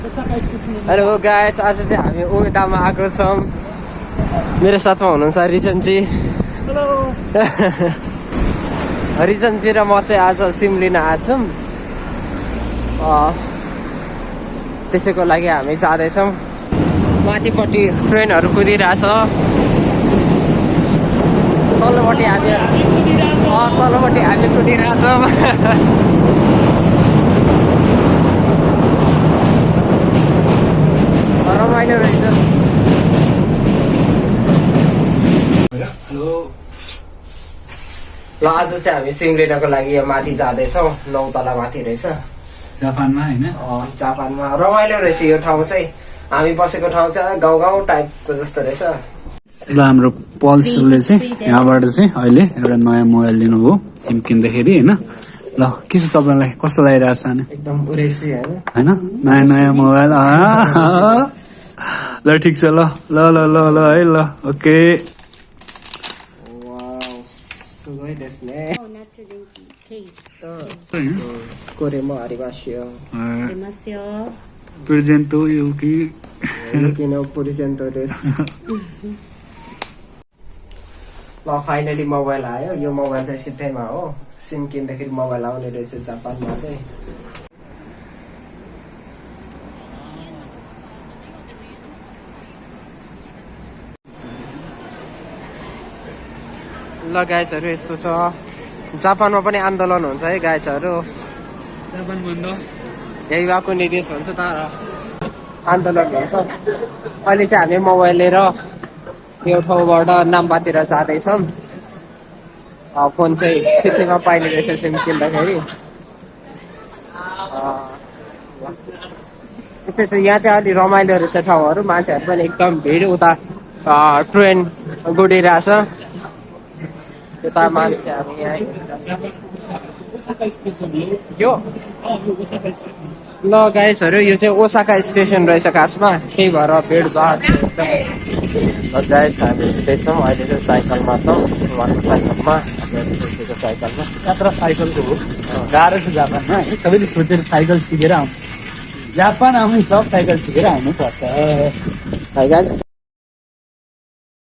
Hello guys, आज चाहिँ हामी उटामा आएको छौँ। मेरो साथमा हुनुहुन्छ रिजनजी। हेलो। रिजनजी र म चाहिँ आज सिम लिन आएको छौँ। त्यसैको लागि हामी जाँदैछौँ। माथिपट्टि ट्रेनहरू कुदिरहेछ, तल्लोपट्टि हामी कुदिरहेछौँ। रमाइलो रहेछ। ल आज चाहिँ हामी सिम लिनको लागि यो माथि जाँदैछौँ। 9 तला माथि रहेछ, जापानमा हैन? जापानमा। रमाइलो रहेछ यो ठाउँ चाहिँ। हामी बसेको ठाउँ चाहिँ गाउँ टाइपको जस्तो रहेछ। ल हाम्रो पल्सले चाहिँ यहाँबाट चाहिँ अहिले एउटा नयाँ मोबाइल लिनुभयो सिम किन्दाखेरि हैन। ल के छ तपाईँलाई, कस्तो लागिरहेछ एकदम उरेसी हैन? नयाँ मोबाइल। ल ठिक छ। ल ल ल ल ल है ल ओके। प्रेजेन्टो युकी ल फाइनली मोबाइल आयो। यो मोबाइल चाहिँ सिधैमा हो, सिम किन्दाखेरि मोबाइल आउने रहेछ जापानमा चाहिँ। ल गाइजहरू यस्तो छ, जापानमा पनि आन्दोलन हुन्छ है गाइजहरू। जापान बन्द यही भएको निर्देश हुन्छ तर आन्दोलन हुन्छ। अहिले चाहिँ हामी मोबाइल लिएर यो ठाउँबाट नाम्बातिर जाँदैछौँ। फोन चाहिँ सिटीमा पाइने रहेछ सिम किन्दाखेरि। त्यस्तै छ, यहाँ चाहिँ अलि रमाइलो रहेछ ठाउँहरू। मान्छेहरू पनि एकदम भिड। उता ट्रेन गुडिरहेछ, यता मान्छेहरू यहाँ। यो ल गाइसहरू, यो चाहिँ ओसाका स्टेसन रहेछ खासमा, त्यही भएर भिडभाड छ एकदम। गाइस हामी हिँड्दैछौँ अहिले चाहिँ साइकलमा छौँ, उहाँको साइकलमा, साइकलमा। यात्रा साइकलको हो। गाह्रो छ जापानमा है, सबैले सोचेर साइकल सिकेर आउनु। जापान आउनु सब साइकल सिकेर आउनु पर्छ।